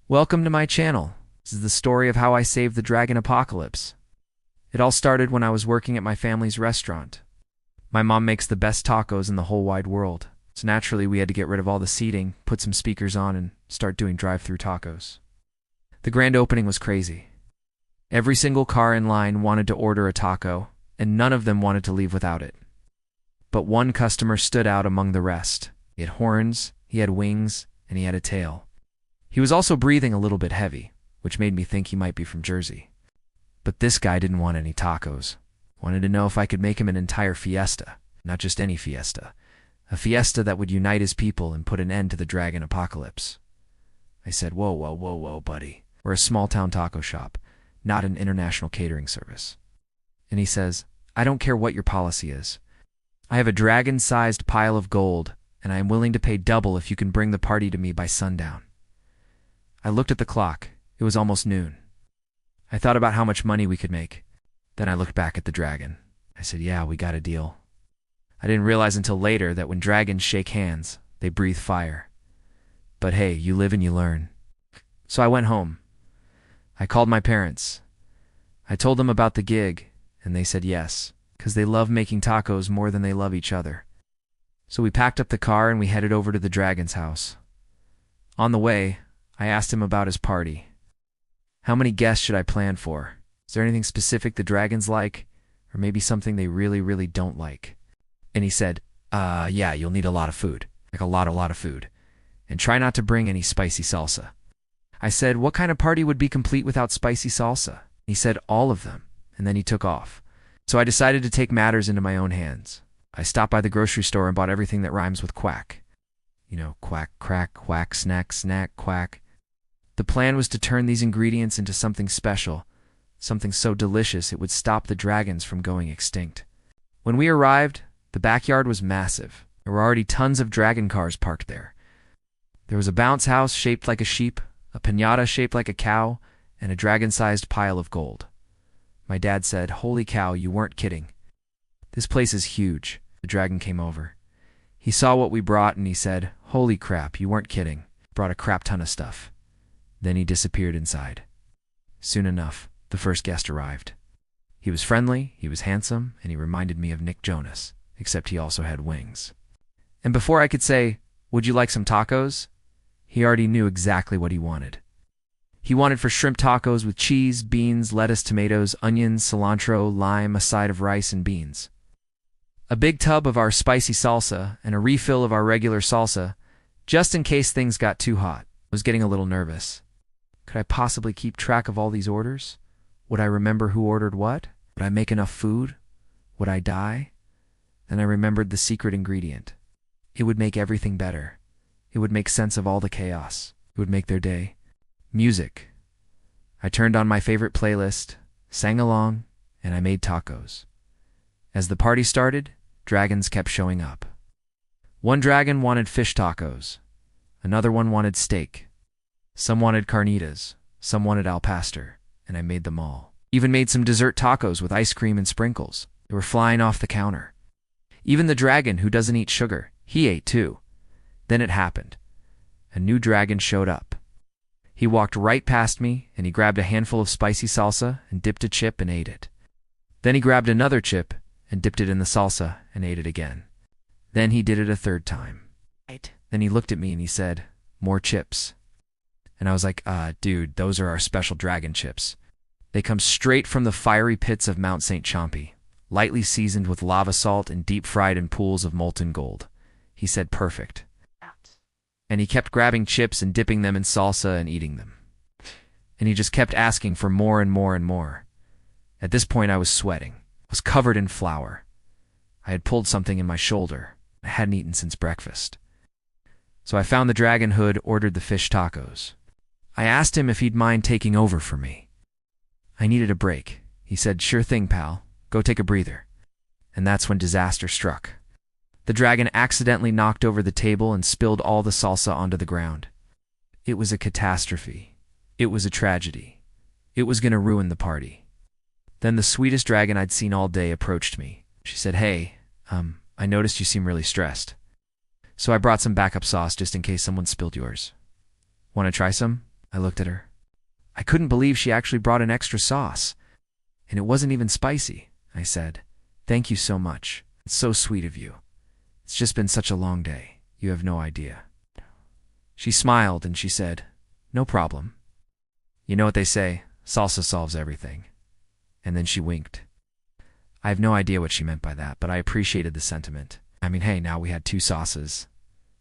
Welcome to my channel. This is the story of how I saved the dragon apocalypse. It all started when I was working at my family's restaurant. My mom makes the best tacos in the whole wide world, so naturally we had to get rid of all the seating, put some speakers on, and start doing drive-through tacos. The grand opening was crazy. Every single car in line wanted to order a taco, and none of them wanted to leave without it. But one customer stood out among the rest. He had horns, he had wings, and he had a tail. He was also breathing a little bit heavy, which made me think he might be from Jersey. But this guy didn't want any tacos. Wanted to know if I could make him an entire fiesta, not just any fiesta. A fiesta that would unite his people and put an end to the dragon apocalypse. I said, whoa, buddy. We're a small-town taco shop, not an international catering service. And he says, I don't care what your policy is. I have a dragon-sized pile of gold, and I am willing to pay double if you can bring the party to me by sundown. I looked at the clock. It was almost noon. I thought about how much money we could make. Then I looked back at the dragon. I said, yeah, we got a deal. I didn't realize until later that when dragons shake hands, they breathe fire. But hey, you live and you learn. So I went home. I called my parents. I told them about the gig, and they said yes, because they love making tacos more than they love each other. So we packed up the car and we headed over to the dragon's house. On the way, I asked him about his party. How many guests should I plan for? Is there anything specific the dragons like? Or maybe something they really don't like? And he said, yeah, you'll need a lot of food. Like a lot of food. And try not to bring any spicy salsa. I said, what kind of party would be complete without spicy salsa? He said, all of them. And then he took off. So I decided to take matters into my own hands. I stopped by the grocery store and bought everything that rhymes with quack. You know, quack, crack, quack, snack, quack. The plan was to turn these ingredients into something special, something so delicious it would stop the dragons from going extinct. When we arrived, the backyard was massive. There were already tons of dragon cars parked there. There was a bounce house shaped like a sheep, a piñata shaped like a cow, and a dragon-sized pile of gold. My dad said, holy cow, you weren't kidding. This place is huge. The dragon came over. He saw what we brought and he said, holy crap, you weren't kidding. Brought a crap ton of stuff. Then he disappeared inside. Soon enough, the first guest arrived. He was friendly, he was handsome, and he reminded me of Nick Jonas, except he also had wings. And before I could say, would you like some tacos? He already knew exactly what he wanted. He wanted for shrimp tacos with cheese, beans, lettuce, tomatoes, onions, cilantro, lime, a side of rice and beans. A big tub of our spicy salsa and a refill of our regular salsa, just in case things got too hot. I was getting a little nervous. Could I possibly keep track of all these orders? Would I remember who ordered what? Would I make enough food? Would I die? Then I remembered the secret ingredient. It would make everything better. It would make sense of all the chaos. It would make their day. Music. I turned on my favorite playlist, sang along, and I made tacos. As the party started, dragons kept showing up. One dragon wanted fish tacos. Another one wanted steak. Some wanted carnitas, some wanted al pastor, and I made them all. Even made some dessert tacos with ice cream and sprinkles. They were flying off the counter. Even the dragon who doesn't eat sugar, he ate too. Then it happened. A new dragon showed up. He walked right past me, and he grabbed a handful of spicy salsa and dipped a chip and ate it. Then he grabbed another chip and dipped it in the salsa and ate it again. Then he did it a third time. Then he looked at me and he said, more chips. And I was like, dude, those are our special dragon chips. They come straight from the fiery pits of Mount St. Champy, lightly seasoned with lava salt and deep fried in pools of molten gold. He said, perfect. And he kept grabbing chips and dipping them in salsa and eating them. And he just kept asking for more and more and more. At this point, I was sweating. I was covered in flour. I had pulled something in my shoulder. I hadn't eaten since breakfast. So I found the dragon hood, ordered the fish tacos. I asked him if he'd mind taking over for me. I needed a break. He said, sure thing, pal. Go take a breather. And that's when disaster struck. The dragon accidentally knocked over the table and spilled all the salsa onto the ground. It was a catastrophe. It was a tragedy. It was going to ruin the party. Then the sweetest dragon I'd seen all day approached me. She said, hey, I noticed you seem really stressed. So I brought some backup sauce just in case someone spilled yours. Want to try some? I looked at her. I couldn't believe she actually brought an extra sauce. And it wasn't even spicy. I said, "Thank you so much. It's so sweet of you. It's just been such a long day. You have no idea." She smiled and she said, "No problem. You know what they say, salsa solves everything." And then she winked. I have no idea what she meant by that, but I appreciated the sentiment. I mean, hey, now we had 2 sauces,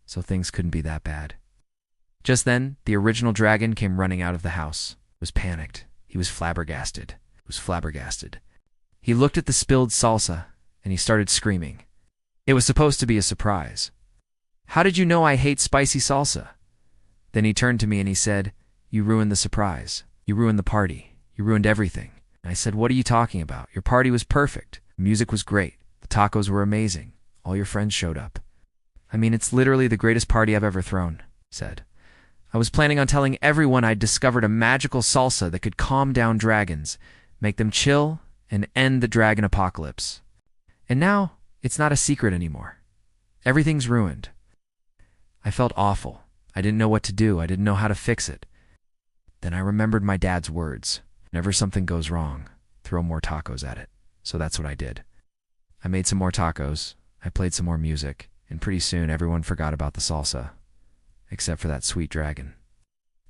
so things couldn't be that bad. Just then, the original dragon came running out of the house. He was panicked. He was flabbergasted. He looked at the spilled salsa, and he started screaming. It was supposed to be a surprise. "How did you know I hate spicy salsa?" Then he turned to me and he said, "You ruined the surprise. You ruined the party. You ruined everything." And I said, "What are you talking about? Your party was perfect. The music was great. The tacos were amazing. All your friends showed up. I mean, it's literally the greatest party I've ever thrown," said. "I was planning on telling everyone I'd discovered a magical salsa that could calm down dragons, make them chill, and end the dragon apocalypse. And now, it's not a secret anymore. Everything's ruined." I felt awful. I didn't know what to do. I didn't know how to fix it. Then I remembered my dad's words. Whenever something goes wrong, throw more tacos at it. So that's what I did. I made some more tacos, I played some more music, and pretty soon everyone forgot about the salsa, except for that sweet dragon.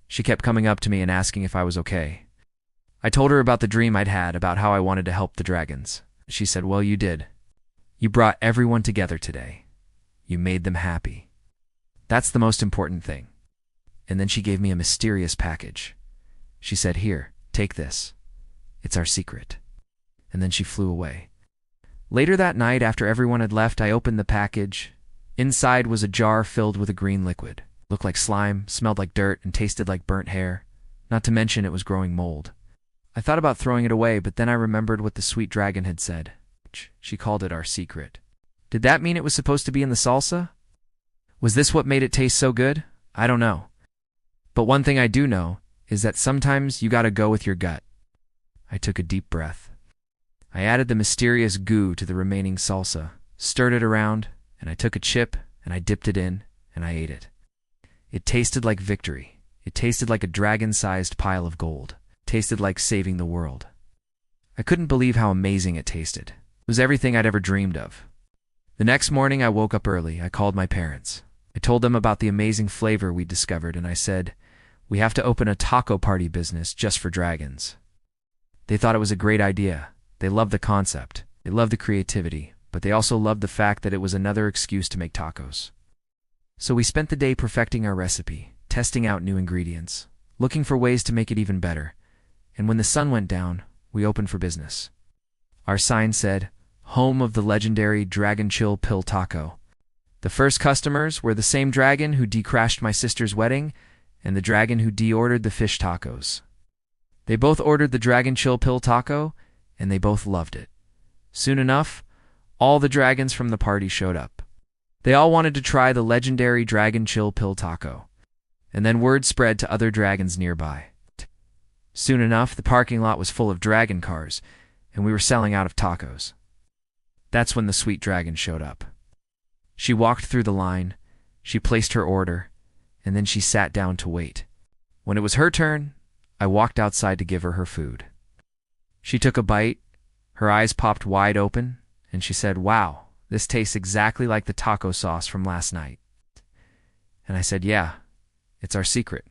She kept coming up to me and asking if I was okay. I told her about the dream I'd had about how I wanted to help the dragons. She said, "Well, you did. You brought everyone together today. You made them happy. That's the most important thing." And then she gave me a mysterious package. She said, "Here, take this. It's our secret." And then she flew away. Later that night, after everyone had left, I opened the package. Inside was a jar filled with a green liquid. It looked like slime, smelled like dirt, and tasted like burnt hair. Not to mention it was growing mold. I thought about throwing it away, but then I remembered what the sweet dragon had said. She called it our secret. Did that mean it was supposed to be in the salsa? Was this what made it taste so good? I don't know. But one thing I do know is that sometimes you gotta go with your gut. I took a deep breath. I added the mysterious goo to the remaining salsa, stirred it around, and I took a chip and I dipped it in and I ate it. It tasted like victory. It tasted like a dragon-sized pile of gold. It tasted like saving the world. I couldn't believe how amazing it tasted. It was everything I'd ever dreamed of. The next morning I woke up early. I called my parents. I told them about the amazing flavor we'd discovered, and I said, "We have to open a taco party business just for dragons." They thought it was a great idea. They loved the concept. They loved the creativity, but they also loved the fact that it was another excuse to make tacos. So we spent the day perfecting our recipe, testing out new ingredients, looking for ways to make it even better. And when the sun went down, we opened for business. Our sign said, "Home of the legendary Dragon Chill Pill Taco." The first customers were the same dragon who decrashed my sister's wedding and the dragon who de-ordered the fish tacos. They both ordered the Dragon Chill Pill Taco, and they both loved it. Soon enough, all the dragons from the party showed up. They all wanted to try the legendary Dragon Chill Pill Taco, and then word spread to other dragons nearby. Soon enough, the parking lot was full of dragon cars, and we were selling out of tacos. That's when the sweet dragon showed up. She walked through the line, she placed her order, and then she sat down to wait. When it was her turn, I walked outside to give her her food. She took a bite, her eyes popped wide open, and she said, "Wow, this tastes exactly like the taco sauce from last night." And I said, "Yeah, it's our secret."